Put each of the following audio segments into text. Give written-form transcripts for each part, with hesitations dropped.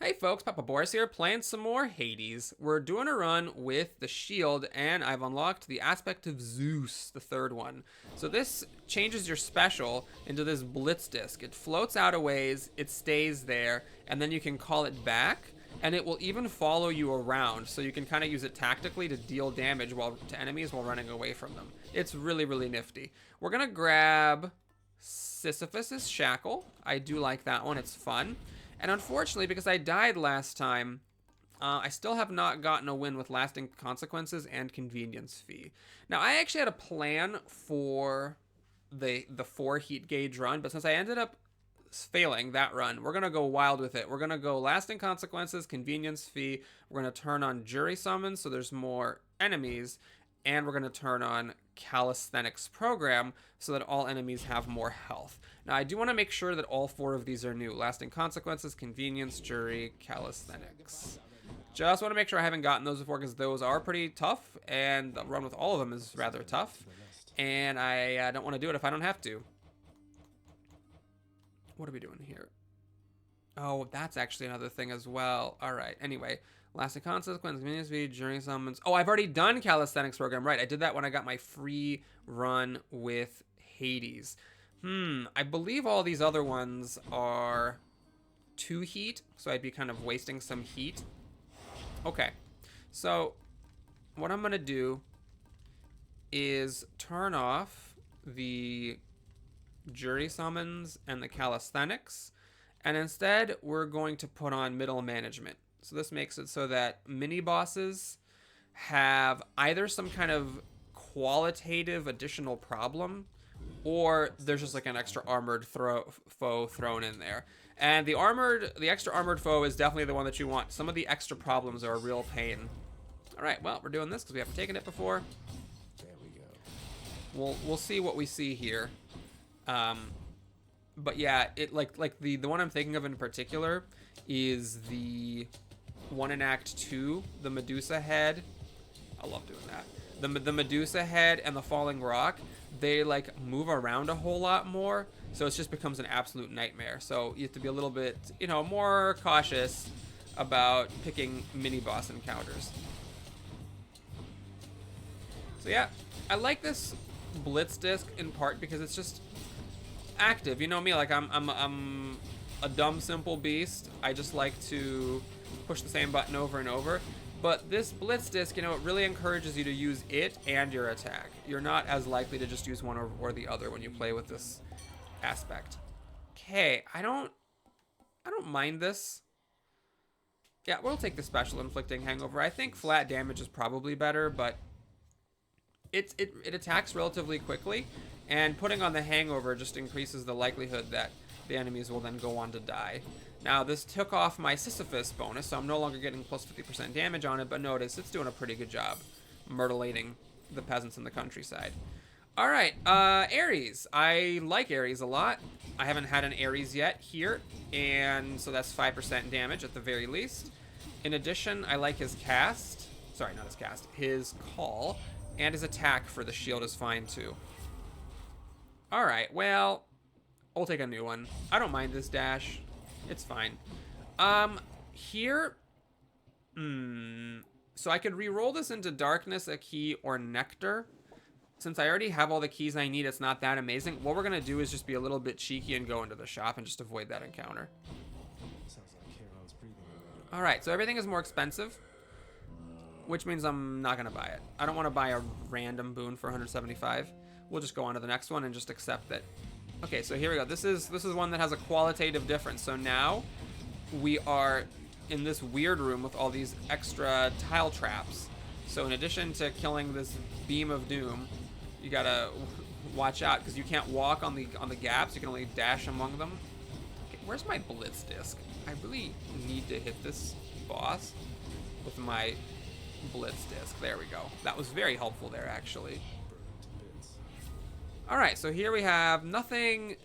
Hey folks, Papa Boris here, playing some more Hades. We're doing a run with the shield, and I've unlocked the aspect of Zeus, the third one. So this changes your special into this blitz disc. It floats out a ways, it stays there, and then you can call it back, and it will even follow you around, so you can kind of use it tactically to deal damage to enemies while running away from them. It's really, really nifty. We're gonna grab Sisyphus's Shackle. I do like that one, it's fun. And unfortunately, because I died last time, I still have not gotten a win with lasting consequences and convenience fee. Now, I actually had a plan for the 4 heat gauge run, but since I ended up failing that run, we're going to go wild with it. We're going to go lasting consequences, convenience fee. We're going to turn on jury summons so there's more enemies, and we're going to turn on calisthenics program so that all enemies have more health. Now, I do want to make sure that all 4 of these are new. Lasting consequences, convenience, jury, calisthenics. Just want to make sure I haven't gotten those before because those are pretty tough, and the run with all of them is rather tough. And I don't want to do it if I don't have to. What are we doing here? Oh, that's actually another thing as well. All right, anyway. Lasting consequence, convenience fee, jury summons. Oh, I've already done calisthenics program. Right, I did that when I got my free run with Hades. I believe all these other ones are 2 heat, so I'd be kind of wasting some heat. Okay, so what I'm going to do is turn off the jury summons and the calisthenics, and instead we're going to put on middle management. So this makes it so that mini bosses have either some kind of qualitative additional problem, or there's just like an extra armored foe thrown in there. And the extra armored foe is definitely the one that you want. Some of the extra problems are a real pain. All right, well, we're doing this because we haven't taken it before. There we go. We'll see what we see here. But yeah, it like the one I'm thinking of in particular is the one in Act 2, the Medusa head. I love doing that. The Medusa head and the falling rock, they like move around a whole lot more, so it just becomes an absolute nightmare. So you have to be a little bit, more cautious about picking mini boss encounters. So yeah, I like this blitz disc in part because it's just active. You know me, like I'm a dumb simple beast. I just like to push the same button over and over. But this blitz disc, it really encourages you to use it and your attack. You're not as likely to just use one or the other when you play with this aspect. Okay, I don't mind this. Yeah, we'll take the special inflicting hangover. I think flat damage is probably better, but it attacks relatively quickly, and putting on the hangover just increases the likelihood that the enemies will then go on to die. Now, this took off my Sisyphus bonus, so I'm no longer getting plus 50% damage on it, but notice it's doing a pretty good job myrtleating the peasants in the countryside. All right, Ares. I like Ares a lot. I haven't had an Ares yet here, and so that's 5% damage at the very least. In addition, I like his cast. Sorry, not his cast. His call, and his attack for the shield is fine too. All right, well, I'll take a new one. I don't mind this dash. It's fine. Here, so I could re-roll this into Darkness, a key, or Nectar. Since I already have all the keys I need, it's not that amazing. What we're gonna do is just be a little bit cheeky and go into the shop and just avoid that encounter. Sounds like Charon's breathing. All right, so everything is more expensive, which means I'm not gonna buy it. I don't want to buy a random boon for 175. We'll just go on to the next one and just accept that. Okay, so here we go. This is one that has a qualitative difference. So now we are in this weird room with all these extra tile traps. So in addition to killing this beam of doom, you gotta watch out because you can't walk on the gaps. You can only dash among them. Okay, where's my blitz disc? I really need to hit this boss with my blitz disc. There we go. That was very helpful there, actually. All right, so here we have nothing.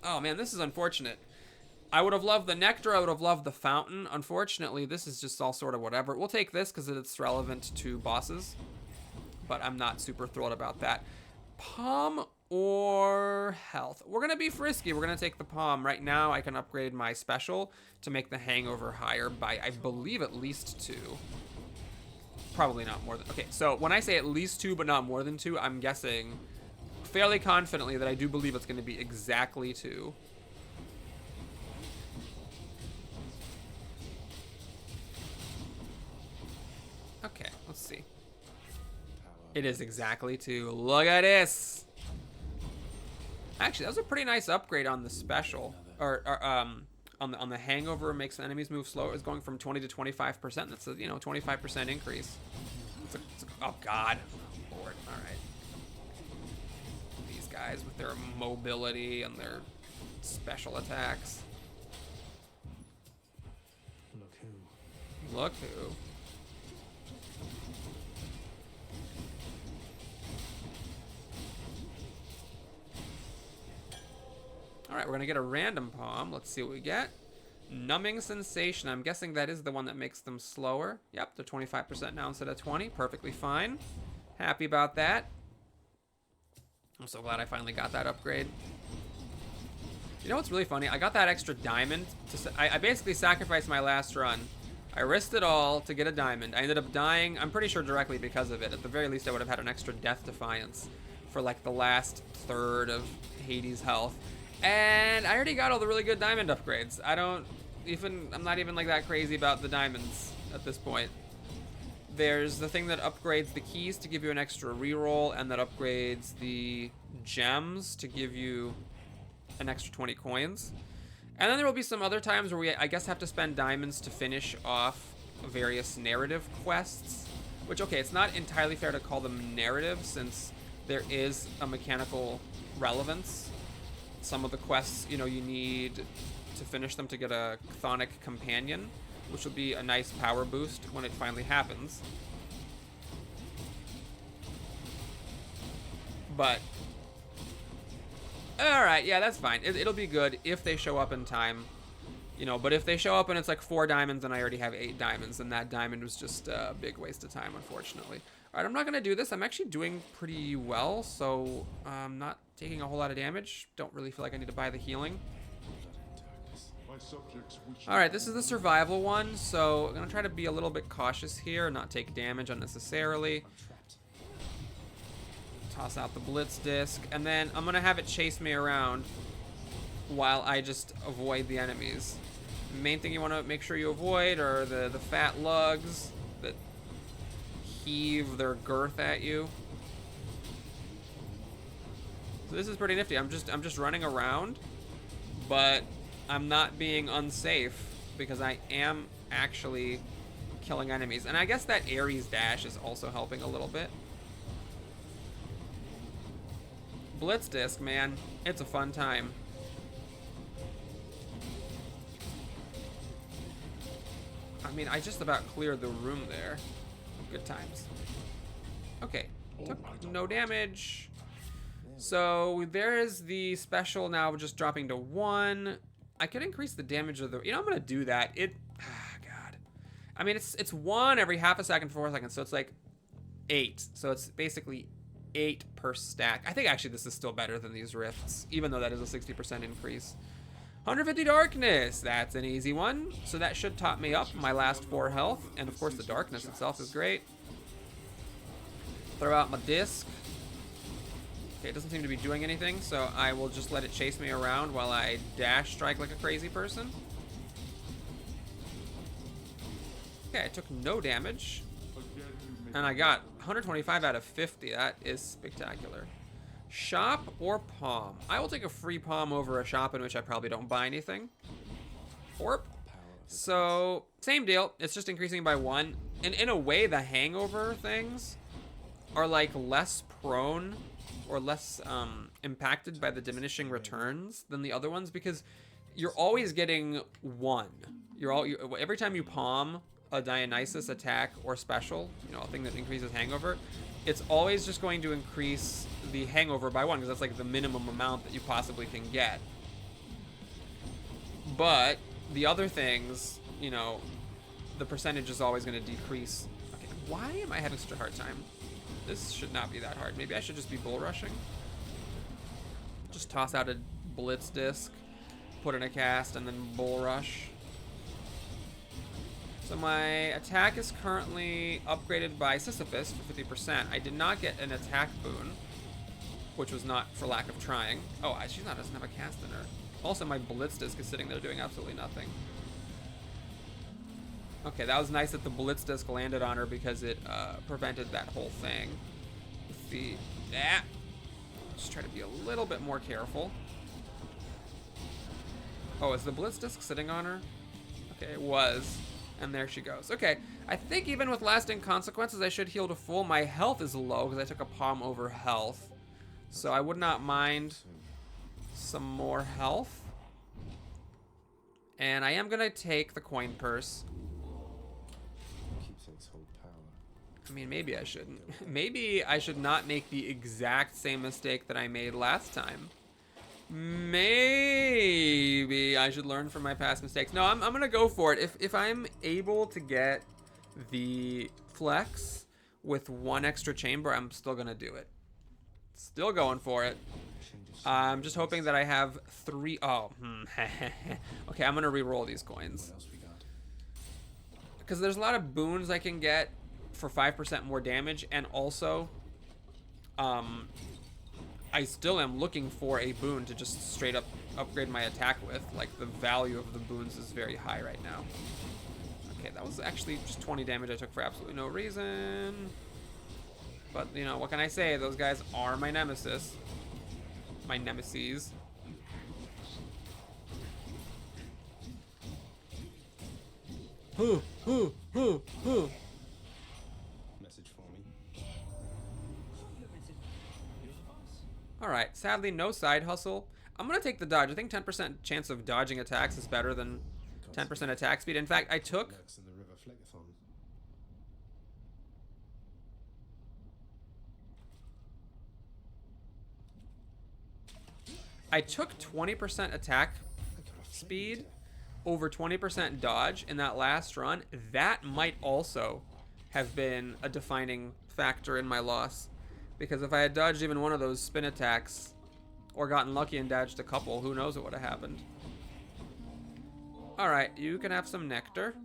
Oh man, this is unfortunate. I would have loved the nectar. I would have loved the fountain. Unfortunately, this is just all sort of whatever. We'll take this because it's relevant to bosses, but I'm not super thrilled about that. Palm or health? We're going to be frisky. We're going to take the palm. Right now, I can upgrade my special to make the hangover higher by, I believe, at least 2. Probably not more than... Okay, so when I say at least 2, but not more than 2, I'm guessing fairly confidently that I do believe it's going to be exactly 2. Okay, let's see. It is exactly 2. Look at this. Actually, that was a pretty nice upgrade on the special. Or on the hangover makes enemies move slower. It's going from 20 to 25%. That's a 25% increase. Oh God, Lord. All right. These guys with their mobility and their special attacks. Look who. Look who. All right, we're gonna get a random palm. Let's see what we get. Numbing sensation. I'm guessing that is the one that makes them slower. Yep, they're 25% now instead of 20. Perfectly fine. Happy about that. I'm so glad I finally got that upgrade. You know what's really funny? I got that extra diamond. I basically sacrificed my last run. I risked it all to get a diamond. I ended up dying, I'm pretty sure directly because of it. At the very least, I would have had an extra death defiance for like the last third of Hades' health. And I already got all the really good diamond upgrades. I'm not even like that crazy about the diamonds at this point. There's the thing that upgrades the keys to give you an extra reroll, and that upgrades the gems to give you an extra 20 coins. And then there will be some other times where we, I guess, have to spend diamonds to finish off various narrative quests. Which, okay, it's not entirely fair to call them narrative since there is a mechanical relevance. Some of the quests, you need to finish them to get a chthonic companion, which will be a nice power boost when it finally happens. But, alright, yeah, that's fine. It'll be good if they show up in time. But if they show up and it's like 4 diamonds and I already have 8 diamonds, then that diamond was just a big waste of time, unfortunately. Alright, I'm not going to do this. I'm actually doing pretty well, so I'm not taking a whole lot of damage. Don't really feel like I need to buy the healing. Alright, this is the survival one, so I'm going to try to be a little bit cautious here and not take damage unnecessarily. Toss out the blitz disc, and then I'm going to have it chase me around while I just avoid the enemies. The main thing you want to make sure you avoid are the fat lugs that heave their girth at you. So this is pretty nifty. I'm just running around, but I'm not being unsafe because I am actually killing enemies. And I guess that Ares dash is also helping a little bit. Blitz disc, man, it's a fun time. I mean, I just about cleared the room there. Good times. Okay, took no damage. So there is the special now just dropping to 1. I could increase the damage of the... I'm going to do that. God. I mean, it's 1 every half a second, 4 seconds, so it's like 8. So it's basically 8 per stack. I think actually this is still better than these rifts, even though that is a 60% increase. 150 darkness. That's an easy one. So that should top me up my last 4 health. And of course the darkness itself is great. Throw out my disc. Okay, it doesn't seem to be doing anything, so I will just let it chase me around while I dash strike like a crazy person. Okay, I took no damage. And I got 125 out of 50. That is spectacular. Shop or palm? I will take a free palm over a shop in which I probably don't buy anything. Orp. So, same deal. It's just increasing by 1. And in a way, the hangover things are like less prone or less impacted by the diminishing returns than the other ones because you're always getting 1. Every time you palm a Dionysus attack or special, a thing that increases hangover, it's always just going to increase the hangover by 1 because that's like the minimum amount that you possibly can get. But the other things, the percentage is always going to decrease. Okay, why am I having such a hard time? This should not be that hard. Maybe I should just be bull rushing. Just toss out a Blitz Disc, put in a cast, and then Bull Rush. So my attack is currently upgraded by Sisyphus for 50%. I did not get an attack boon, which was not for lack of trying. Oh, she doesn't have a cast in her. Also, my Blitz Disc is sitting there doing absolutely nothing. Okay, that was nice that the Blitz Disc landed on her because it prevented that whole thing. With the... Just try to be a little bit more careful. Oh, is the Blitz Disc sitting on her? Okay, it was. And there she goes. Okay, I think even with lasting consequences, I should heal to full. My health is low because I took a palm over health. So I would not mind some more health. And I am going to take the coin purse. I mean, maybe I shouldn't. Maybe I should not make the exact same mistake that I made last time. Maybe I should learn from my past mistakes. No, I'm gonna go for it. If I'm able to get the flex with one extra chamber, I'm still gonna do it. Still going for it. I'm just hoping that I have 3. Oh, okay, I'm gonna re-roll these coins. Because there's a lot of boons I can get for 5% more damage, and also, I still am looking for a boon to just straight up upgrade my attack with. Like, the value of the boons is very high right now. Okay, that was actually just 20 damage I took for absolutely no reason. But, you know, what can I say? Those guys are my nemesis. My nemeses. Alright, sadly no side hustle. I'm going to take the dodge. I think 10% chance of dodging attacks is better than 10% attack speed. In fact, I took 20% attack speed over 20% dodge in that last run. That might also have been a defining factor in my loss. Because if I had dodged even one of those spin attacks, or gotten lucky and dodged a couple, who knows what would have happened. Alright, you can have some nectar.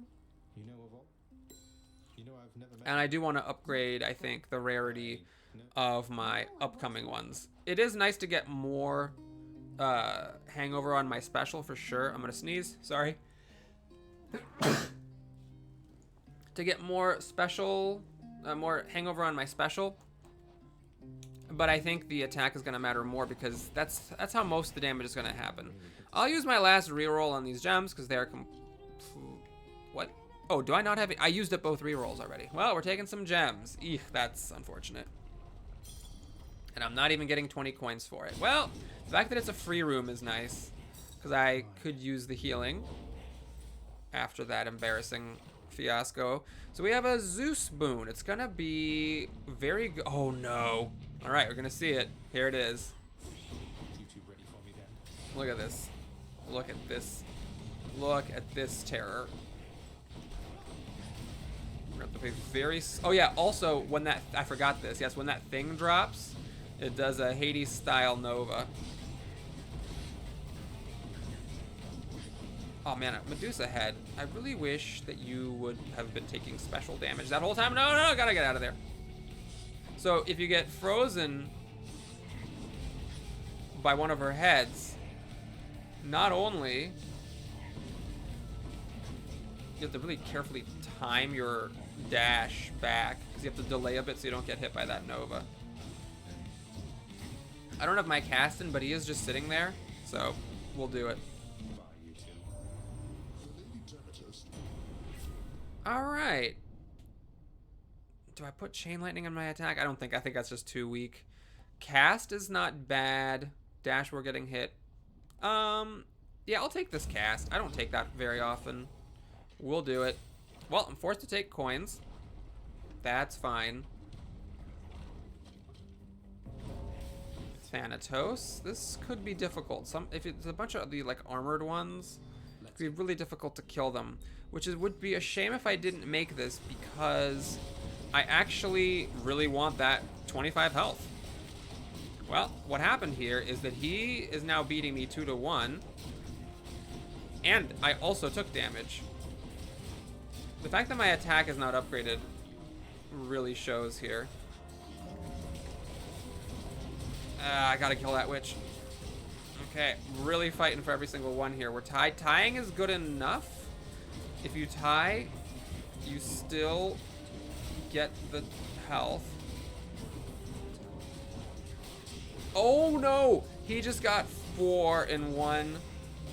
And I do want to upgrade, I think, the rarity of my upcoming ones. It is nice to get more hangover on my special for sure. I'm going to sneeze, sorry. To get more special, more hangover on my special. But I think the attack is going to matter more because that's how most of the damage is going to happen. I'll use my last reroll on these gems because they're what? Oh, do I not have it? I used up both rerolls already. Well, we're taking some gems. Eek, that's unfortunate. And I'm not even getting 20 coins for it. Well, the fact that it's a free room is nice because I could use the healing after that embarrassing fiasco. So we have a Zeus boon. It's going to be very good. Oh, no. All right, we're going to see it. Here it is. Look at this. Look at this. Look at this terror. We're going to be very... Oh, yeah, also, when that... I forgot this. Yes, when that thing drops, it does a Hades-style Nova. Oh, man, Medusa head. I really wish that you would have been taking special damage that whole time. No, no, gotta get out of there. So if you get frozen by one of her heads, not only you have to really carefully time your dash back because you have to delay a bit so you don't get hit by that Nova. I don't have my cast in, but he is just sitting there, so we'll do it. All right. Do I put Chain Lightning on my attack? I don't think. I think that's just too weak. Cast is not bad. Dash, we're getting hit. Yeah, I'll take this cast. I don't take that very often. We'll do it. Well, I'm forced to take coins. That's fine. Thanatos. This could be difficult. If it's a bunch of the like armored ones, it could be really difficult to kill them. Which would be a shame if I didn't make this because I actually really want that 25 health. Well, what happened here is that he is now beating me 2-1. And I also took damage. The fact that my attack is not upgraded really shows here. I gotta kill that witch. Okay, really fighting for every single one here. We're tied. Tying is good enough. If you tie, you still get the health. Oh no! He just got 4 in one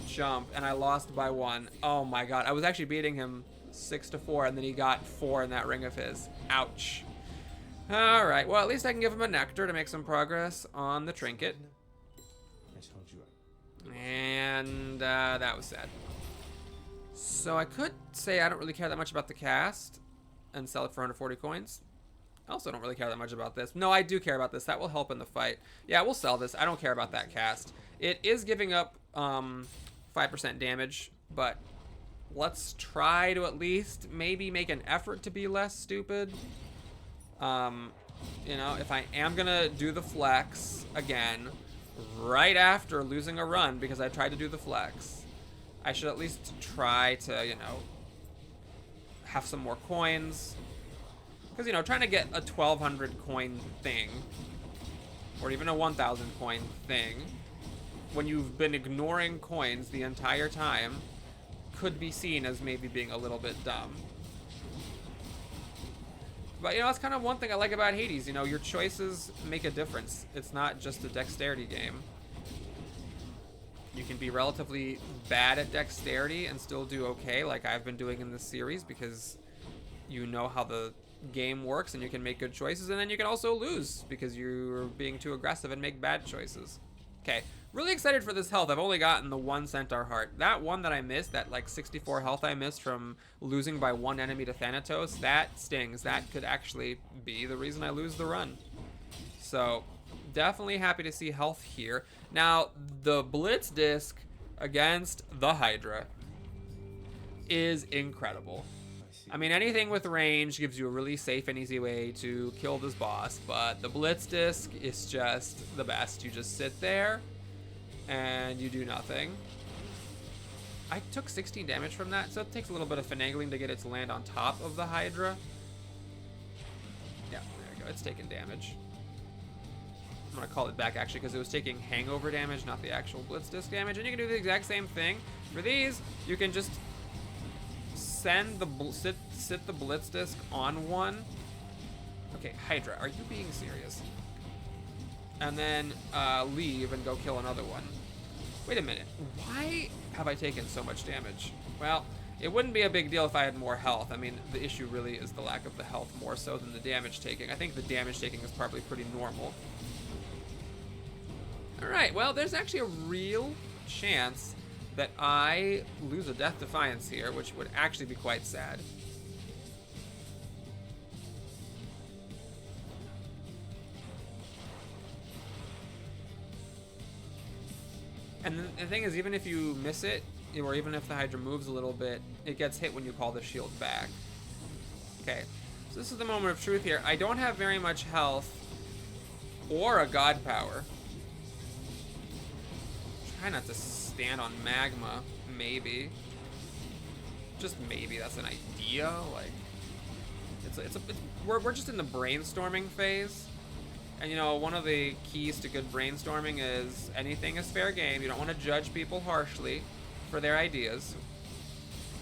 jump, and I lost by 1. Oh my god. I was actually beating him 6-4, and then he got 4 in that ring of his. Ouch. Alright, well, at least I can give him a nectar to make some progress on the trinket. I told you. And that was sad. So I could say I don't really care that much about the cast and sell it for 140 coins. I also don't really care that much about this. No, I do care about this. That will help in the fight. Yeah, we'll sell this. I don't care about that cast. It is giving up 5% damage, but let's try to at least maybe make an effort to be less stupid. You know, if I am gonna do the flex again right after losing a run because I tried to do the flex, I should at least try to, you know, have some more coins. Because, you know, trying to get a 1,200 coin thing, or even a 1,000 coin thing, when you've been ignoring coins the entire time, could be seen as maybe being a little bit dumb. But, you know, that's kind of one thing I like about Hades. You know, your choices make a difference. It's not just a dexterity game. You can be relatively bad at dexterity and still do okay, like I've been doing in this series, because you know how the game works and you can make good choices, and then you can also lose because you're being too aggressive and make bad choices. Okay, really excited for this health. I've only gotten the 1 Centaur Heart. That one that I missed, that like 64 health I missed from losing by 1 enemy to Thanatos, that stings. That could actually be the reason I lose the run. So definitely happy to see health here. Now, the Blitz Disc against the Hydra is incredible. I mean, anything with range gives you a really safe and easy way to kill this boss, but the Blitz Disc is just the best. You just sit there and you do nothing. I took 16 damage from that, so it takes a little bit of finagling to get it to land on top of the Hydra. Yeah, there we go. It's taking damage. I'm gonna call it back actually because it was taking hangover damage, not the actual Blitz Disc damage. And you can do the exact same thing. For these, you can just send the sit the Blitz Disc on one. Okay, Hydra, are you being serious? And then leave and go kill another one. Wait a minute, why have I taken so much damage? Well, it wouldn't be a big deal if I had more health. I mean, the issue really is the lack of the health more so than the damage taking. I think the damage taking is probably pretty normal. Alright, well, there's actually a real chance that I lose a Death Defiance here, which would actually be quite sad. And the thing is, even if you miss it, or even if the Hydra moves a little bit, it gets hit when you call the shield back. Okay, so this is the moment of truth here. I don't have very much health or a god power. Try not to stand on magma, maybe. Just maybe, that's an idea. Like, we're just in the brainstorming phase. And you know, one of the keys to good brainstorming is anything is fair game. You don't want to judge people harshly for their ideas.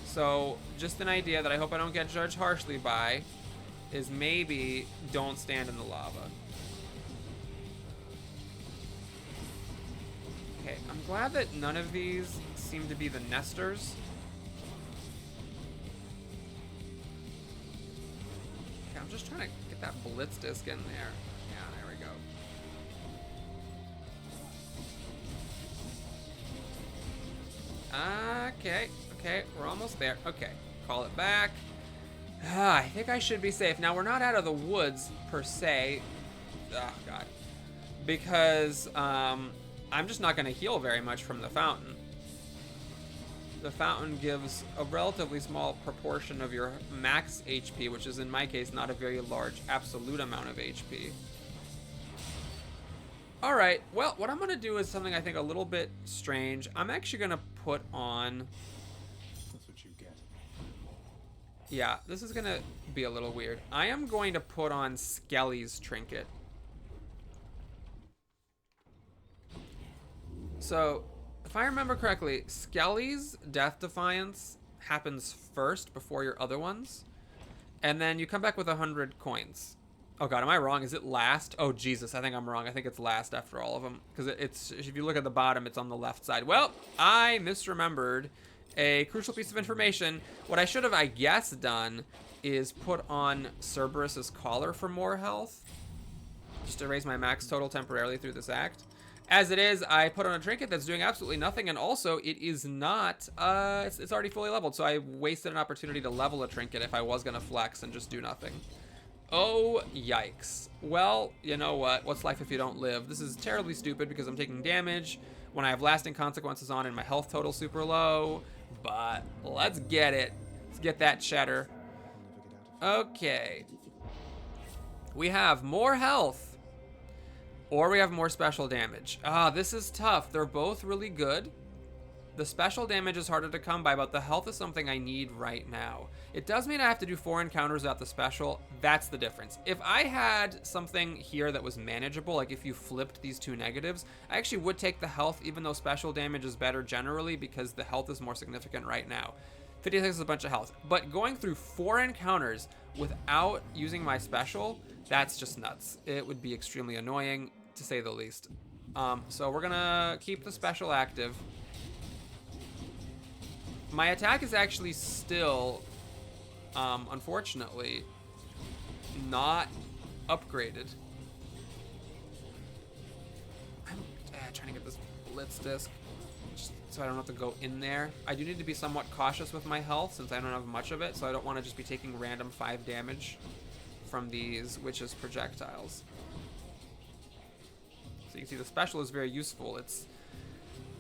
So, just an idea that I hope I don't get judged harshly by is maybe don't stand in the lava. Okay, I'm glad that none of these seem to be the nesters. Okay, I'm just trying to get that Blitz Disc in there. Yeah, there we go. Okay, we're almost there. Okay, call it back. I think I should be safe. Now, we're not out of the woods, per se. Oh, God. Because, I'm just not going to heal very much from the fountain. The fountain gives a relatively small proportion of your max HP, which is in my case not a very large absolute amount of HP. All right. Well, what I'm going to do is something I think a little bit strange. I'm actually going to put on... That's what you get. Yeah, this is going to be a little weird. I am going to put on Skelly's trinket. So, if I remember correctly, Skelly's Death Defiance happens first before your other ones. And then you come back with 100 coins. Oh god, am I wrong? Is it last? Oh Jesus, I think I'm wrong. I think it's last after all of them. Because it's, if you look at the bottom, it's on the left side. Well, I misremembered a crucial piece of information. What I should have, I guess, done is put on Cerberus's collar for more health. Just to raise my max total temporarily through this act. As it is, I put on a trinket that's doing absolutely nothing, and also it is not, it's already fully leveled, so I wasted an opportunity to level a trinket if I was gonna flex and just do nothing. Oh, yikes. Well, you know what? What's life if you don't live? This is terribly stupid because I'm taking damage when I have lasting consequences on and my health total super low, but let's get it. Let's get that cheddar. Okay. We have more health. Or we have more special damage. Ah, this is tough. They're both really good. The special damage is harder to come by, but the health is something I need right now. It does mean I have to do 4 encounters without the special. That's the difference. If I had something here that was manageable, like if you flipped these 2 negatives, I actually would take the health, even though special damage is better generally because the health is more significant right now. 56 is a bunch of health. But going through 4 encounters without using my special, that's just nuts. It would be extremely annoying, to say the least. So we're gonna keep the special active. My attack is actually still, unfortunately, not upgraded. I'm trying to get this blitz disc just so I don't have to go in there. I do need to be somewhat cautious with my health since I don't have much of it, so I don't want to just be taking random 5 damage from these witches' projectiles. So you can see the special is very useful. It's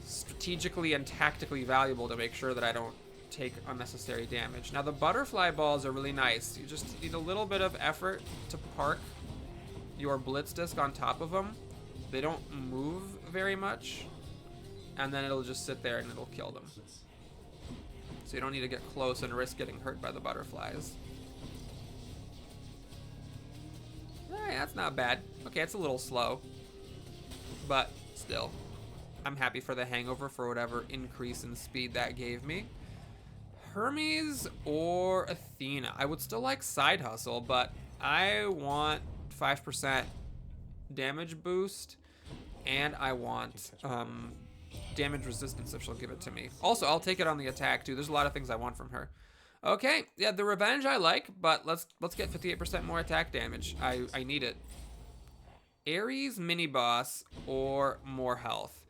strategically and tactically valuable to make sure that I don't take unnecessary damage. Now the butterfly balls are really nice. You just need a little bit of effort to park your blitz disc on top of them. They don't move very much, and then it'll just sit there and it'll kill them. So you don't need to get close and risk getting hurt by the butterflies. Hey, that's not bad. Okay, it's a little slow, but still, I'm happy for the hangover for whatever increase in speed that gave me. Hermes or Athena? I would still like Side Hustle, but I want 5% damage boost, and I want damage resistance if she'll give it to me. Also, I'll take it on the attack too. There's a lot of things I want from her. Okay, yeah, the revenge I like, but let's get 58% more attack damage. I need it. Ares mini boss or more health.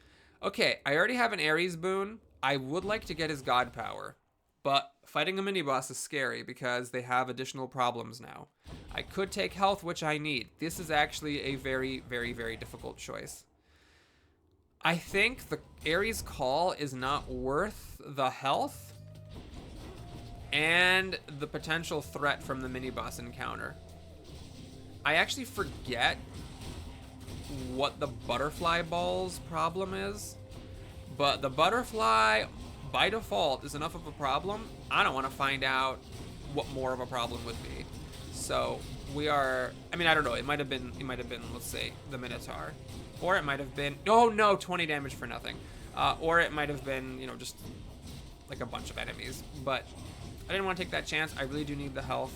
Okay, I already have an Ares boon. I would like to get his god power, but fighting a mini boss is scary because they have additional problems now. I could take health, which I need. This is actually a very, very, very difficult choice. I think the Ares call is not worth the health and the potential threat from the mini boss encounter. I actually forget what the butterfly balls problem is, but the butterfly by default is enough of a problem. I don't want to find out what more of a problem would be. So we are, I mean, I don't know, it might have been, let's say, the Minotaur, or it might have been, oh no, 20 damage for nothing, or it might have been, you know, just like a bunch of enemies, but I didn't want to take that chance. I really do need the health.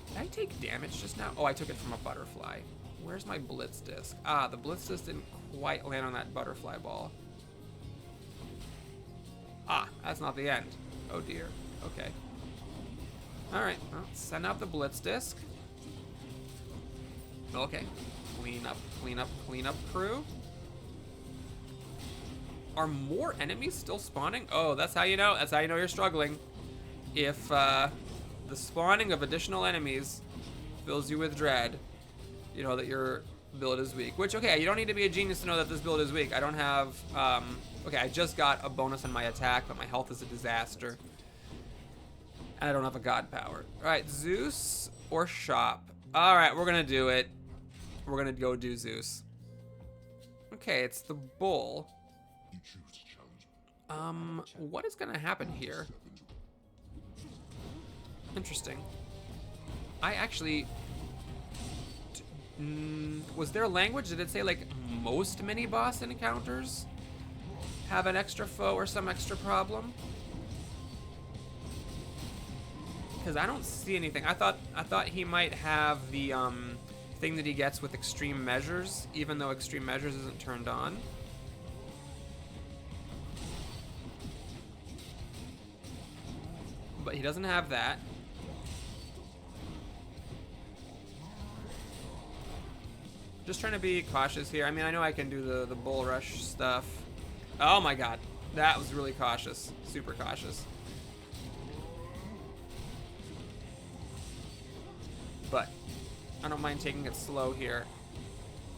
Did I take damage just now? Oh, I took it from a butterfly. Where's my blitz disc? Ah, the blitz disc didn't quite land on that butterfly ball. Ah, that's not the end. Oh dear. Okay. Alright, well, send out the blitz disc. Okay. Clean up, clean up, clean up, crew. Are more enemies still spawning? Oh, that's how you know. That's how you know you're struggling. If the spawning of additional enemies fills you with dread, you know that your build is weak. Which, okay, you don't need to be a genius to know that this build is weak. I don't have, okay, I just got a bonus on my attack, but my health is a disaster. And I don't have a god power. All right, Zeus or shop? All right, we're gonna do it. We're gonna go do Zeus. Okay, it's the bull. What is gonna happen here? Interesting. I actually... was there language? Did it say, like, most mini-boss encounters have an extra foe or some extra problem? Because I don't see anything. I thought he might have the thing that he gets with extreme measures, even though extreme measures isn't turned on. But he doesn't have that. Just trying to be cautious here. I mean, I know I can do the bull rush stuff. Oh my god. That was really cautious. Super cautious. But I don't mind taking it slow here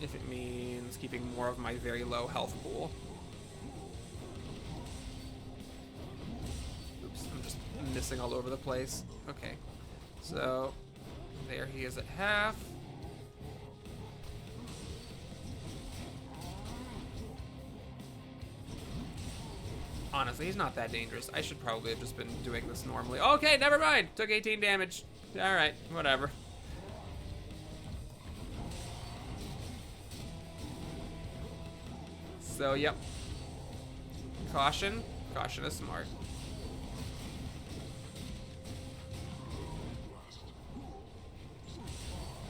if it means keeping more of my very low health pool. Oops, I'm just missing all over the place. Okay. So there he is at half. Honestly, he's not that dangerous. I should probably have just been doing this normally. Okay, never mind. Took 18 damage. Alright, whatever. So, yep. Caution. Caution is smart.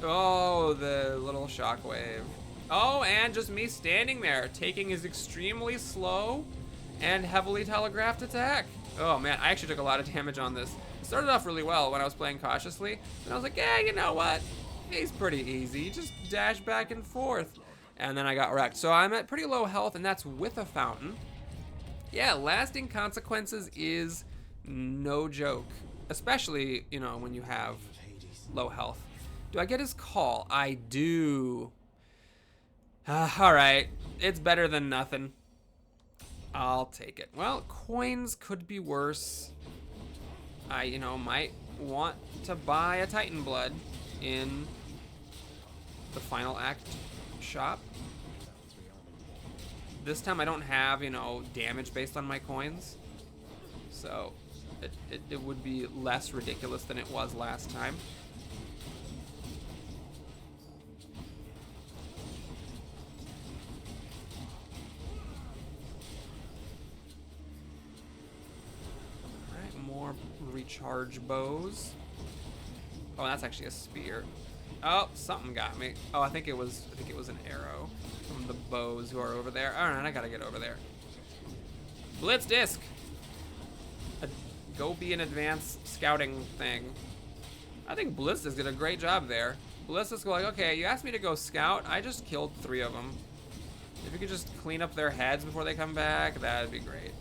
Oh, the little shockwave. Oh, and just me standing there, taking his extremely slow and heavily telegraphed attack. Oh man, I actually took a lot of damage on this. It started off really well when I was playing cautiously, and I was like, yeah, you know what? He's pretty easy. Just dash back and forth. And then I got wrecked. So I'm at pretty low health, and that's with a fountain. Yeah, lasting consequences is no joke. Especially, you know, when you have low health. Do I get his call? I do. Alright, it's better than nothing. I'll take it. Well, coins could be worse. I, you know, might want to buy a Titan Blood in the final act shop. This time I don't have, you know, damage based on my coins. So it would be less ridiculous than it was last time. More recharge bows. Oh, that's actually a spear. Oh, something got me. Oh, I think it was an arrow from the bows who are over there. All right, I gotta get over there. Blitz disc. Go be an advanced scouting thing. I think Blitz disc did a great job there. Blitz disc go like, okay, you asked me to go scout. I just killed 3 of them. If you could just clean up their heads before they come back, that'd be great.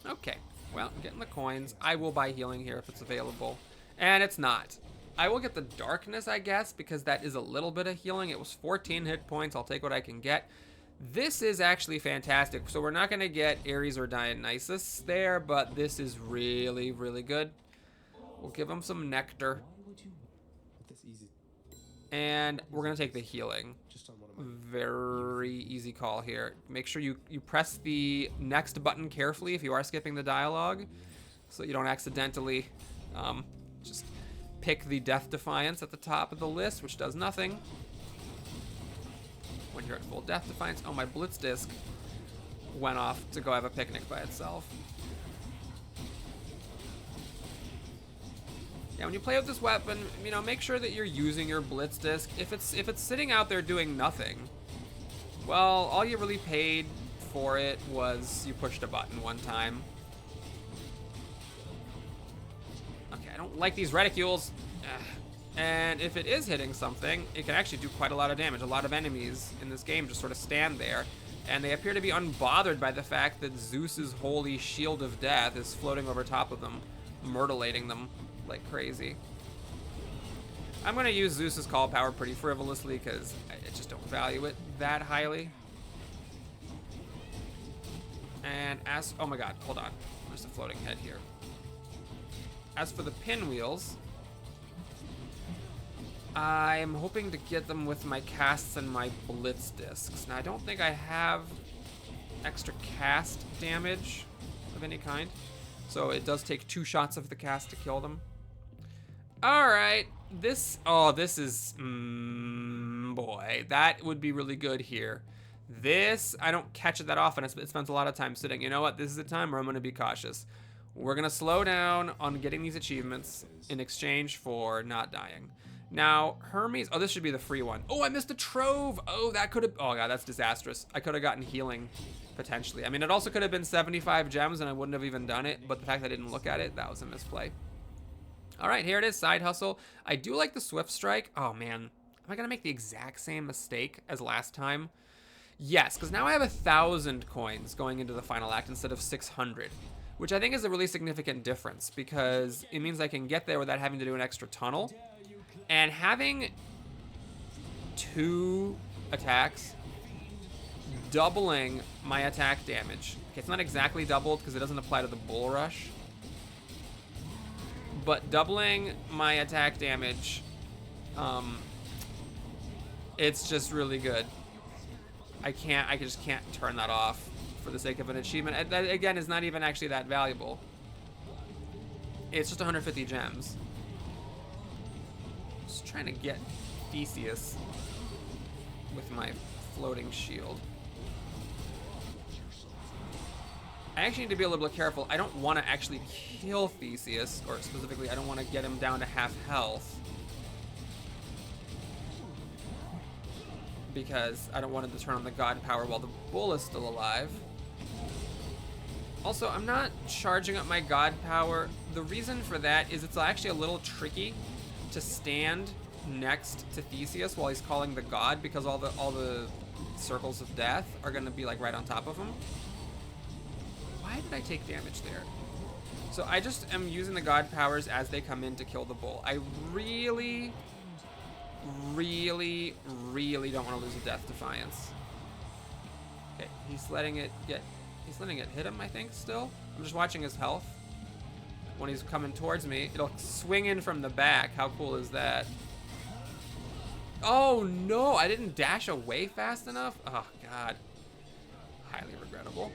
Okay, well, getting the coins. I will buy healing here if it's available. And it's not. I will get the darkness, I guess, because that is a little bit of healing. It was 14 hit points. I'll take what I can get. This is actually fantastic. So we're not going to get Ares or Dionysus there, but this is really, really good. We'll give him some nectar. And we're going to take the healing. Very easy call here. Make sure you press the next button carefully if you are skipping the dialogue, so you don't accidentally just pick the Death Defiance at the top of the list, which does nothing. When you're at full Death Defiance, oh, my Blitz disc went off to go have a picnic by itself. Yeah, when you play with this weapon, you know, make sure that you're using your Blitz disc. If it's sitting out there doing nothing, well, all you really paid for it was you pushed a button one time. Okay, I don't like these reticules. And if it is hitting something, it can actually do quite a lot of damage. A lot of enemies in this game just sort of stand there, and they appear to be unbothered by the fact that Zeus's holy shield of death is floating over top of them, myrtleating them like crazy. I'm gonna use Zeus's call power pretty frivolously because I just don't value it that highly. And as, oh my god, hold on, there's a floating head here. As for the pinwheels, I'm hoping to get them with my casts and my blitz discs. Now, I don't think I have extra cast damage of any kind. So it does take 2 shots of the cast to kill them. All right. This is, boy, that would be really good here. This, I don't catch it that often. It spends a lot of time sitting. You know what? This is the time where I'm going to be cautious. We're going to slow down on getting these achievements in exchange for not dying. Now, Hermes, this should be the free one. Oh, I missed a trove. Oh, that could have, oh God, that's disastrous. I could have gotten healing, potentially. I mean, it also could have been 75 gems and I wouldn't have even done it, but the fact that I didn't look at it, that was a misplay. All right, here it is, side hustle. I do like the Swift Strike. Oh man, am I gonna make the exact same mistake as last time? Yes, because now I have 1,000 coins going into the final act instead of 600, which I think is a really significant difference because it means I can get there without having to do an extra tunnel. And having 2 attacks, doubling my attack damage. Okay, it's not exactly doubled because it doesn't apply to the bull rush. But doubling my attack damage, it's just really good. I just can't turn that off for the sake of an achievement. That, again, is not even actually that valuable. It's just 150 gems. Just trying to get Theseus with my floating shield. I actually need to be a little bit careful. I don't want to actually kill Theseus, or specifically, I don't want to get him down to half health. Because I don't want him to turn on the god power while the bull is still alive. Also, I'm not charging up my god power. The reason for that is it's actually a little tricky to stand next to Theseus while he's calling the god, because all the circles of death are going to be like right on top of him. Why did I take damage there? So I just am using the god powers as they come in to kill the bull. I really, really, really don't want to lose a Death Defiance. Okay, he's letting it hit him, I think, still. I'm just watching his health. When he's coming towards me, it'll swing in from the back. How cool is that? Oh no, I didn't dash away fast enough. Oh God, highly regrettable.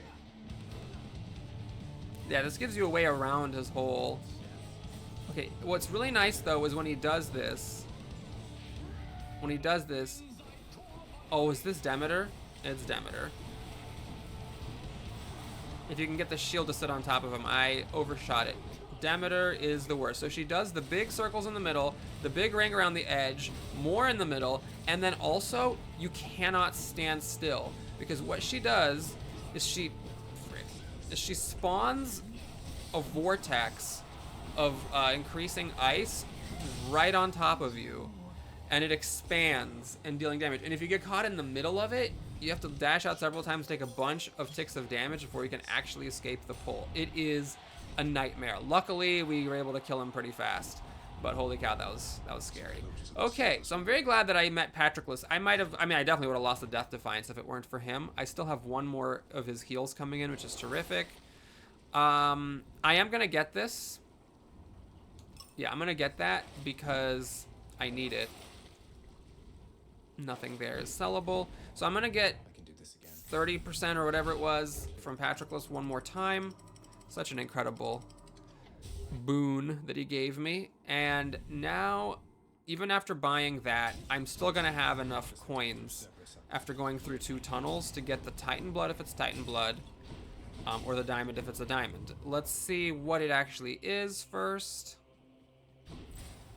Yeah, this gives you a way around his whole... Okay, what's really nice though is when he does this. Oh, is this Demeter? It's Demeter. If you can get the shield to sit on top of him, I overshot it. Demeter is the worst. So she does the big circles in the middle, the big ring around the edge, more in the middle, and then also you cannot stand still, because what she does is she spawns a vortex of increasing ice right on top of you, and it expands and dealing damage. And if you get caught in the middle of it, you have to dash out several times, take a bunch of ticks of damage before you can actually escape the pull. It is a nightmare. Luckily, we were able to kill him pretty fast, but holy cow, that was scary. Okay, so I'm very glad that I met Patroclus. I definitely would have lost the Death Defiance if it weren't for him. I still have one more of his heals coming in, which is terrific. I am gonna get this. Yeah, I'm gonna get that because I need it. Nothing there is sellable. So I'm gonna get 30% or whatever it was from Patroclus one more time. Such an incredible boon that he gave me. And now, even after buying that, I'm still gonna have enough coins after going through 2 tunnels to get the Titan Blood if it's Titan Blood, or the Diamond if it's a Diamond. Let's see what it actually is first.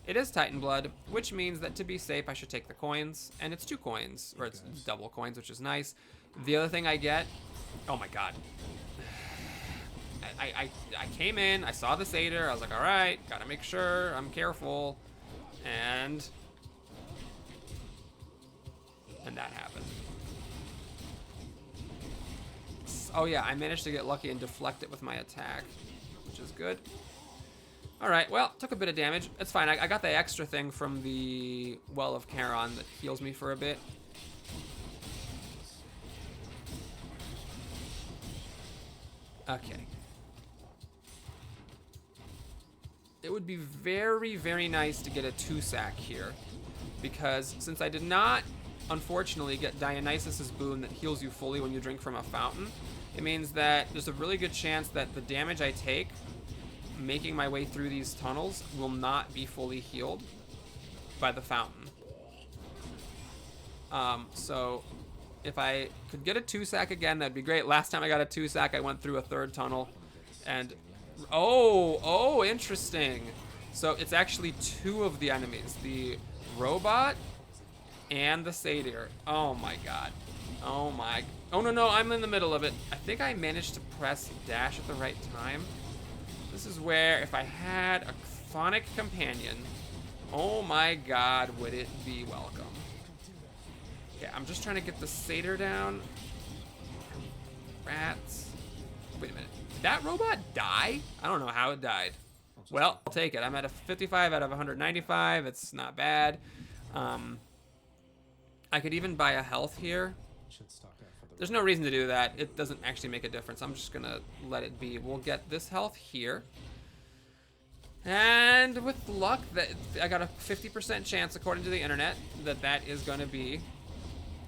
It is Titan Blood, which means that to be safe, I should take the coins. And it's 2 coins, or it's double coins, which is nice. The other thing I get, oh my God. I came in, I saw the Satyr, I was like, all right, gotta make sure I'm careful. And that happened. Oh yeah, I managed to get lucky and deflect it with my attack, which is good. All right, well, took a bit of damage. It's fine. I got the extra thing from the Well of Charon that heals me for a bit. Okay. It would be very, very nice to get a 2-sack here. because since I did not, unfortunately, get Dionysus's boon that heals you fully when you drink from a fountain, it means that there's a really good chance that the damage I take making my way through these tunnels will not be fully healed by the fountain. So if I could get a 2-sack again, that'd be great. Last time I got a 2-sack, I went through a 3rd tunnel, and oh, interesting. So it's actually 2 of the enemies, the robot and the satyr. Oh my god. Oh no, I'm in the middle of it. I think I managed to press dash at the right time. This is where, if I had a chthonic companion, oh my god, would it be welcome. Okay, I'm just trying to get the satyr down. Rats. Wait a minute. Did that robot die? I don't know how it died. Well, I'll take it. I'm at a 55 out of 195. It's not bad. I could even buy a health here. There's no reason to do that. It doesn't actually make a difference. I'm just gonna let it be. We'll get this health here. And with luck, that I got a 50% chance, according to the internet, that is gonna be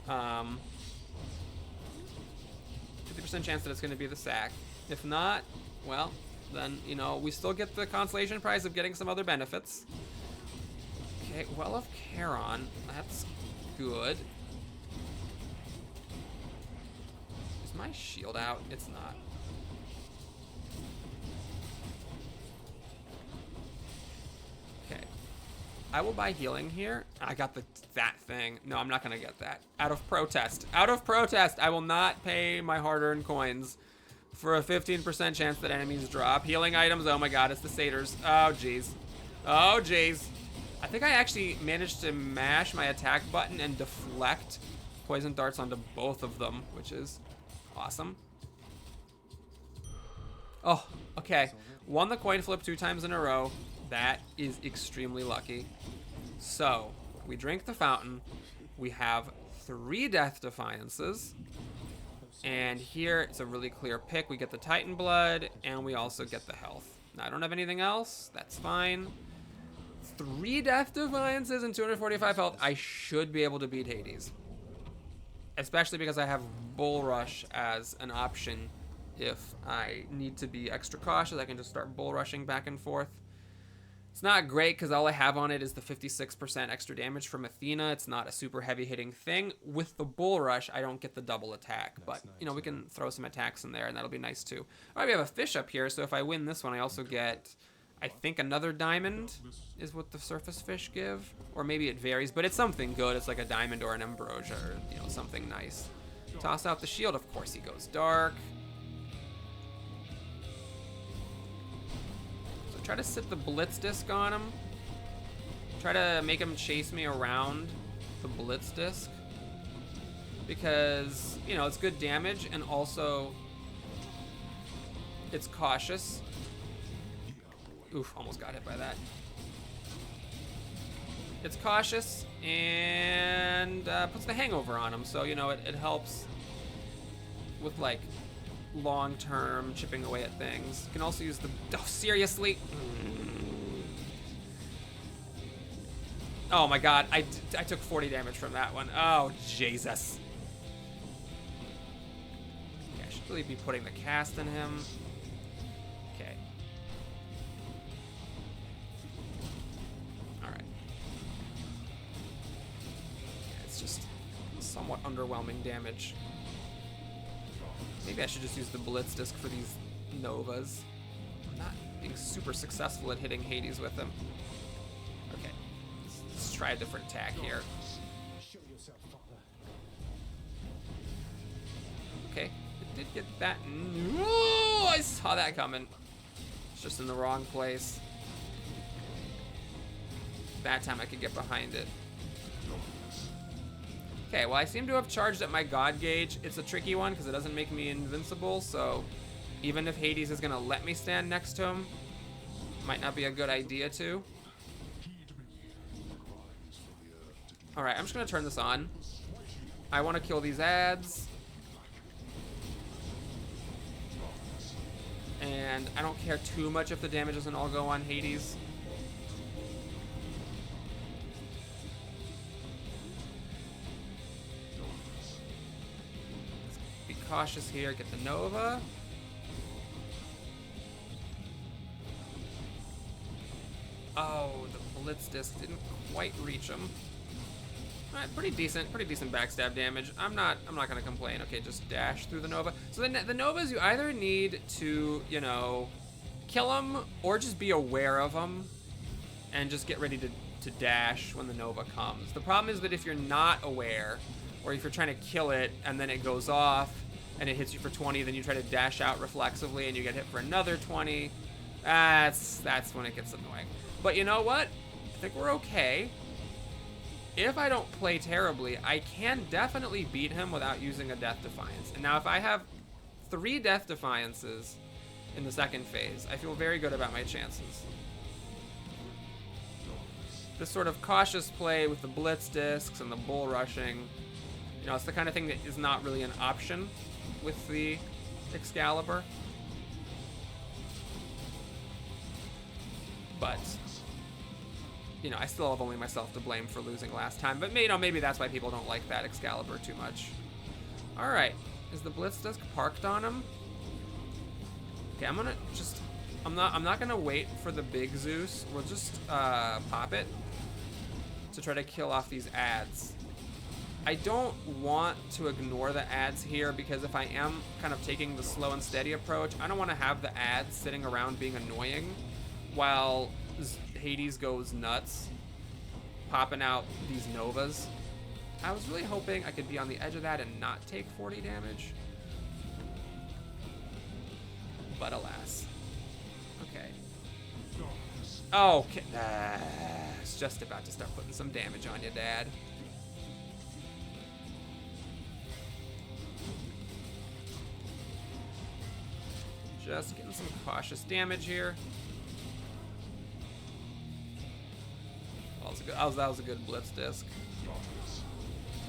50% chance that it's gonna be the sack. If not, well, then, you know, we still get the consolation prize of getting some other benefits. Okay, Well of Charon, that's good. Is my shield out? It's not. Okay. I will buy healing here. I got that thing. No, I'm not gonna get that. Out of protest. Out of protest! I will not pay my hard-earned coins for a 15% chance that enemies drop. Healing items, oh my god, it's the satyrs. Oh jeez. Oh jeez. I think I actually managed to mash my attack button and deflect poison darts onto both of them, which is awesome. Oh, okay. Won the coin flip 2 times in a row. That is extremely lucky. So, we drink the fountain. We have 3 death defiances. And here, it's a really clear pick. We get the Titan blood, and we also get the health. Now, I don't have anything else. That's fine. 3 death defiances and 245 health. I should be able to beat Hades. Especially because I have Bull Rush as an option. If I need to be extra cautious, I can just start bull rushing back and forth. It's not great because all I have on it is the 56% extra damage from Athena. It's not a super heavy hitting thing. With the bull rush, I don't get the double attack, but you know, we can throw some attacks in there and that'll be nice too. All right, we have a fish up here, so if I win this one, I also get, I think, another diamond is what the surface fish give, or maybe it varies, but it's something good. It's like a diamond or an ambrosia, or you know, something nice. Toss out the shield. Of course, he goes dark. Try to sit the blitz disc on him. Try to make him chase me around the blitz disc. Because, you know, it's good damage and also it's cautious. Oof, almost got hit by that. It's cautious and puts the hangover on him. So, you know, it helps with, like, long-term chipping away at things. You can also use the... Oh, seriously? Oh my god, I took 40 damage from that one. Oh, Jesus. Okay, I should really be putting the cast in him. Okay. Alright. It's just somewhat underwhelming damage. Maybe I should just use the blitz disc for these novas. I'm not being super successful at hitting Hades with them. Okay, let's try a different attack here. Okay, it did get that. Oh, I saw that coming. It's just in the wrong place. That time I could get behind it. Okay, well, I seem to have charged at my God gauge. It's a tricky one because it doesn't make me invincible, so even if Hades is going to let me stand next to him, might not be a good idea to. Alright, I'm just going to turn this on. I want to kill these ads. And I don't care too much if the damage doesn't all go on Hades. cautious here. Get the Nova. Oh, the Blitz Disc didn't quite reach him. Alright, pretty decent backstab damage. I'm not gonna complain. Okay, just dash through the Nova. So then the Novas, you either need to, you know, kill them or just be aware of them and just get ready to dash when the Nova comes. The problem is that if you're not aware, or if you're trying to kill it and then it goes off and it hits you for 20, then you try to dash out reflexively and you get hit for another 20. That's when it gets annoying. But you know what? I think we're okay. If I don't play terribly, I can definitely beat him without using a Death Defiance. And now if I have 3 Death Defiances in the second phase, I feel very good about my chances. This sort of cautious play with the Blitz Discs and the Bull Rushing, you know, it's the kind of thing that is not really an option with the Excalibur. But, you know, I still have only myself to blame for losing last time. But, you know, maybe that's why people don't like that Excalibur too much. All right. Is the Blitz Disc parked on him? Okay, I'm gonna just... I'm not gonna wait for the big Zeus. We'll just pop it to try to kill off these ads. I don't want to ignore the ads here because if I am kind of taking the slow and steady approach, I don't want to have the ads sitting around being annoying while Hades goes nuts, popping out these Novas. I was really hoping I could be on the edge of that and not take 40 damage. But alas. Okay. Oh, okay. It's just about to start putting some damage on you, Dad. Just getting some cautious damage here. That was a good Blitz Disc.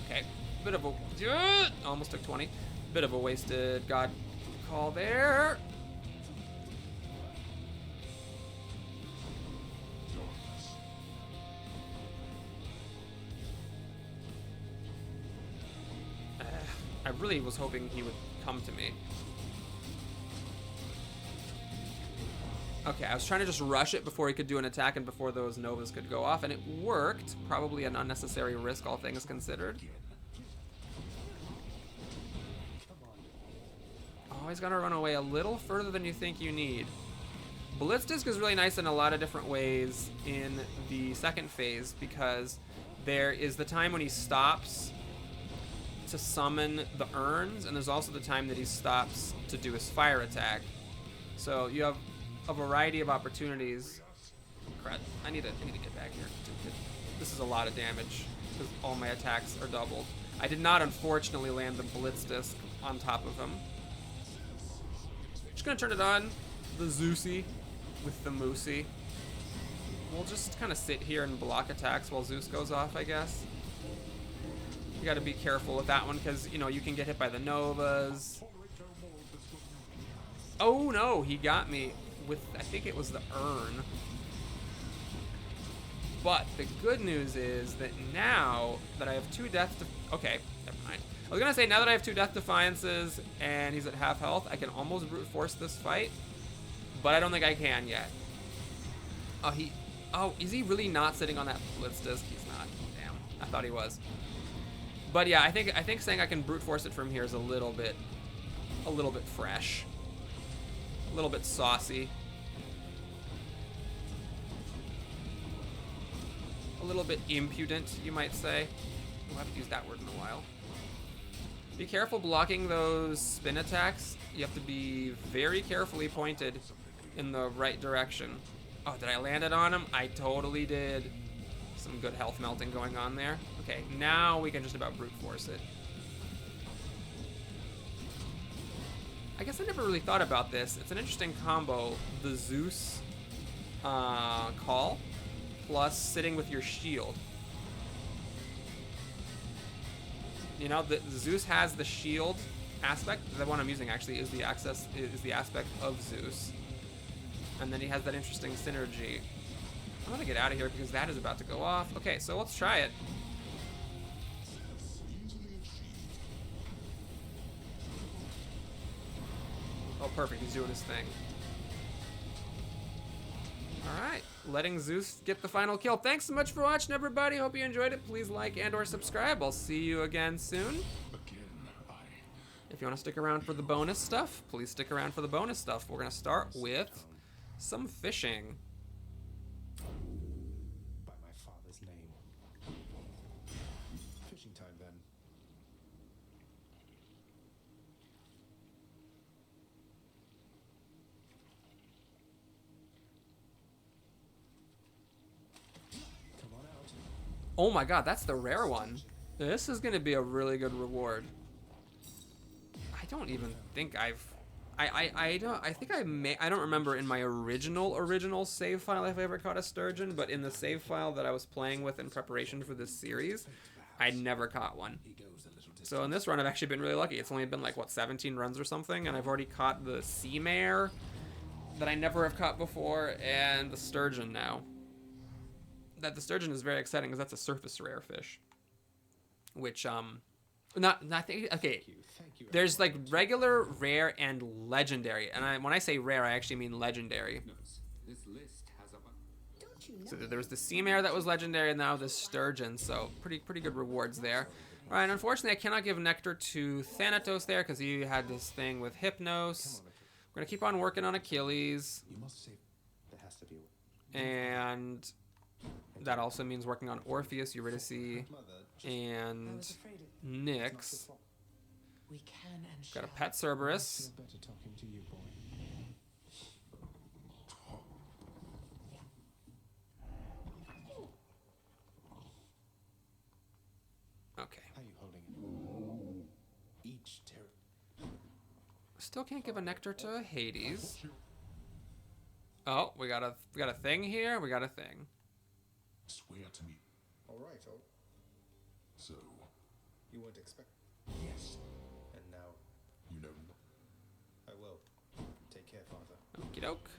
Okay, bit of a... almost took 20. Bit of a wasted God call there. I really was hoping he would come to me. Okay, I was trying to just rush it before he could do an attack and before those Novas could go off, and it worked. Probably an unnecessary risk, all things considered. Always gotta run away a little further than you think you need. Blitz Disc is really nice in a lot of different ways in the second phase because there is the time when he stops to summon the urns, and there's also the time that he stops to do his fire attack. So you have a variety of opportunities. Crud, I need to get back here. This is a lot of damage because all my attacks are doubled. I did not, unfortunately, land the Blitz Disc on top of him. Just gonna turn it on, the Zeusy with the Moosey. We'll just kind of sit here and block attacks while Zeus goes off, I guess. You gotta be careful with that one because, you know, you can get hit by the Novas. Oh no, he got me with, I think it was the urn. But the good news is that now that I have 2 okay, never mind. I was gonna say, now that I have 2 Death Defiances and he's at half health, I can almost brute force this fight, but I don't think I can yet. Oh, is he really not sitting on that Blitz Disc? He's not. Damn, I thought he was. But yeah, I think saying I can brute force it from here is a little bit fresh, a little bit saucy, a little bit impudent, you might say. I haven't used that word in a while. Be careful blocking those spin attacks. You have to be very carefully pointed in the right direction. Oh, did I land it on him? I totally did. Some good health melting going on there. Okay, now we can just about brute force it. I guess I never really thought about this. It's an interesting combo. The Zeus call plus sitting with your shield. You know, the Zeus has the shield aspect. The one I'm using actually is the aspect of Zeus. And then he has that interesting synergy. I'm gonna get out of here because that is about to go off. Okay, so let's try it. Oh, perfect. He's doing his thing. Alright, letting Zeus get the final kill. Thanks so much for watching, everybody. Hope you enjoyed it. Please like and or subscribe. I'll see you again soon. If you want to stick around for the bonus stuff, please stick around for the bonus stuff. We're going to start with some fishing. By my father's name. Fishing time then. Come on out. Oh my god, that's the rare one. This is going to be a really good reward. I don't even think I don't remember in my original save file if I ever caught a sturgeon, but in the save file that I was playing with in preparation for this series, I never caught one. So in this run, I've actually been really lucky. It's only been like, what, 17 runs or something, and I've already caught the sea mare that I never have caught before, and the sturgeon now. The sturgeon is very exciting because that's a surface rare fish. Which, okay, there's like regular, rare, and legendary. And when I say rare, I actually mean legendary. So there was the sea mare that was legendary, and now this sturgeon. So pretty good rewards there. All right, unfortunately, I cannot give nectar to Thanatos there because he had this thing with Hypnos. We're gonna keep on working on Achilles. You must say there has to be And that also means working on Orpheus, Eurydice, and Nyx. We can and Got a pet Cerberus. better talking to you, boy. Okay. How are you holding it? Each Still can't give a nectar to Hades. Oh, we got a thing here. We got a thing. Swear to me. All right, oh. So, You won't expect. yes, And now, you know. I will. Take care, Father. Okie doke.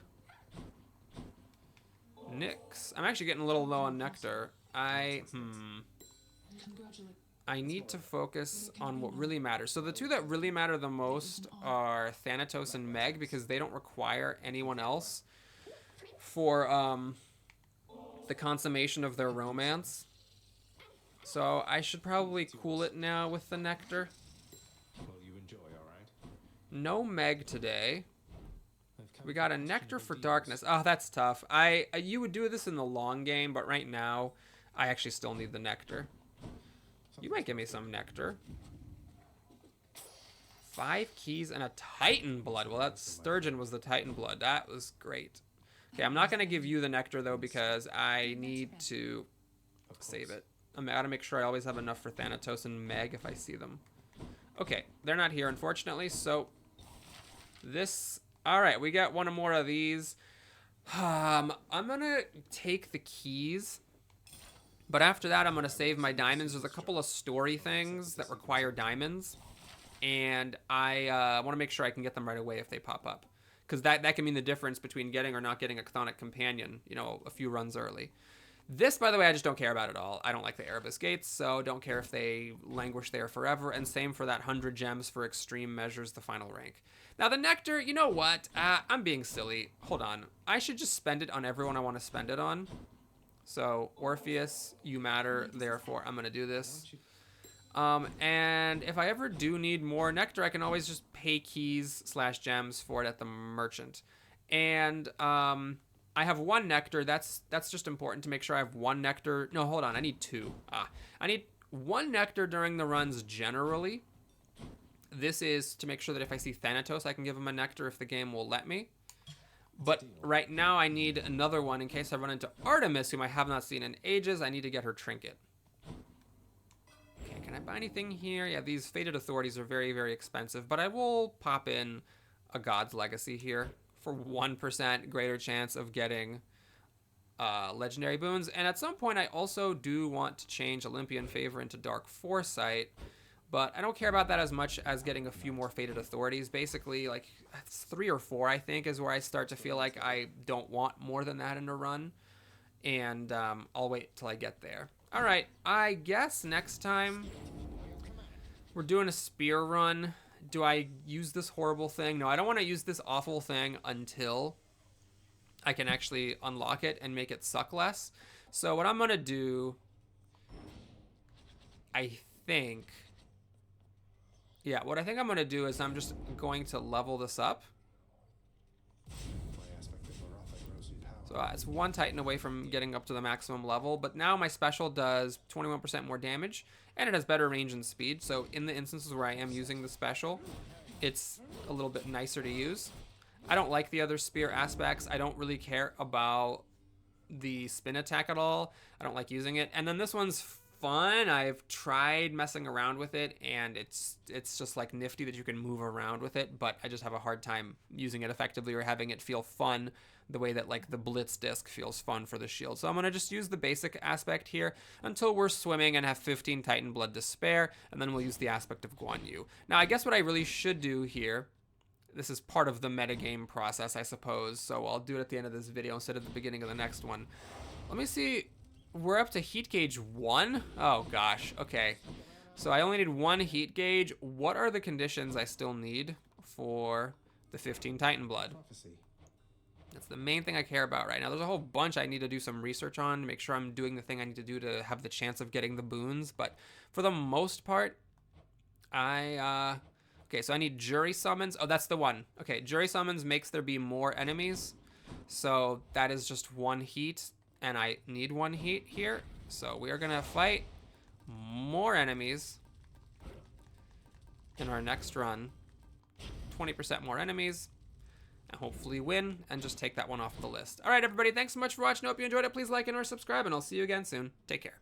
Nyx. I'm actually getting a little low on nectar. I need to focus on what really matters. So the two that really matter the most are Thanatos and Meg because they don't require anyone else for the consummation of their romance. So I should probably cool it now with the nectar. Well, you enjoy, all right? No Meg today. I've come We got a to nectar the for deeds. darkness. Oh, that's tough. You would do this in the long game, but right now I actually still need the nectar. You might give me some nectar. 5 keys and a Titan blood. Well, that sturgeon was the Titan blood. That was great. Okay, I'm not going to give you the nectar, though, because I need to save it. I gotta make sure I always have enough for Thanatos and Meg if I see them. Okay, they're not here, unfortunately, so this... Alright, we got one or more of these. I'm gonna take the keys, but after that I'm gonna save my diamonds. There's a couple of story things that require diamonds, and I want to make sure I can get them right away if they pop up. Because that can mean the difference between getting or not getting a chthonic companion, you know, a few runs early. This, by the way, I just don't care about at all. I don't like the Erebus Gates, so don't care if they languish there forever. And same for that 100 gems for extreme measures, the final rank. Now, the nectar, you know what? I'm being silly. Hold on. I should just spend it on everyone I want to spend it on. So, Orpheus, you matter, therefore I'm going to do this. And if I ever do need more nectar, I can always just pay keys/gems for it at the merchant. And, I have 1 nectar. That's just important to make sure I have 1 nectar. No, hold on. I need 2. I need 1 nectar during the runs generally. This is to make sure that if I see Thanatos, I can give him a nectar if the game will let me. But right now I need another one in case I run into Artemis, whom I have not seen in ages. I need to get her trinket. Okay, can I buy anything here? Yeah, these Fated Authorities are very, very expensive, but I will pop in a God's Legacy here for 1% greater chance of getting legendary boons. And at some point, I also do want to change Olympian Favor into Dark Foresight, but I don't care about that as much as getting a few more Fated Authorities. Basically, like 3 or 4, I think, is where I start to feel like I don't want more than that in a run. And I'll wait till I get there. All right, I guess next time we're doing a spear run Do I use this horrible thing? No, I don't want to use this awful thing until I can actually unlock it and make it suck less. So what I'm going to do, I think... Yeah, what I think I'm going to do is I'm just going to level this up. My aspect of Maratha grows in power. So it's one Titan away from getting up to the maximum level, but now my special does 21% more damage, and it has better range and speed. So in the instances where I am using the special, it's a little bit nicer to use. I don't like the other spear aspects. I don't really care about the spin attack at all. I don't like using it. And then this one's fun. I've tried messing around with it, and it's just like nifty that you can move around with it, but I just have a hard time using it effectively or having it feel fun the way that like the Blitz disc feels fun for the shield. So I'm going to just use the basic aspect here until we're swimming and have 15 Titan blood to spare, and then we'll use the aspect of Guan Yu. Now I guess what I really should do here, this is part of the metagame process, I suppose, so I'll do it at the end of this video instead of the beginning of the next one. Let me see. We're up to heat gauge 1? Oh gosh, okay. So I only need 1 heat gauge. What are the conditions I still need for the 15 Titan blood? Prophecy. That's the main thing I care about right now. There's a whole bunch I need to do some research on to make sure I'm doing the thing I need to do to have the chance of getting the boons. But for the most part, okay, so I need jury summons. Oh, that's the one. Okay, jury summons makes there be more enemies. So that is just 1 heat. And I need 1 heat here. So we are going to fight more enemies in our next run. 20% more enemies. And hopefully win and just take that one off the list. All right, everybody. Thanks so much for watching. I hope you enjoyed it. Please like and or subscribe. And I'll see you again soon. Take care.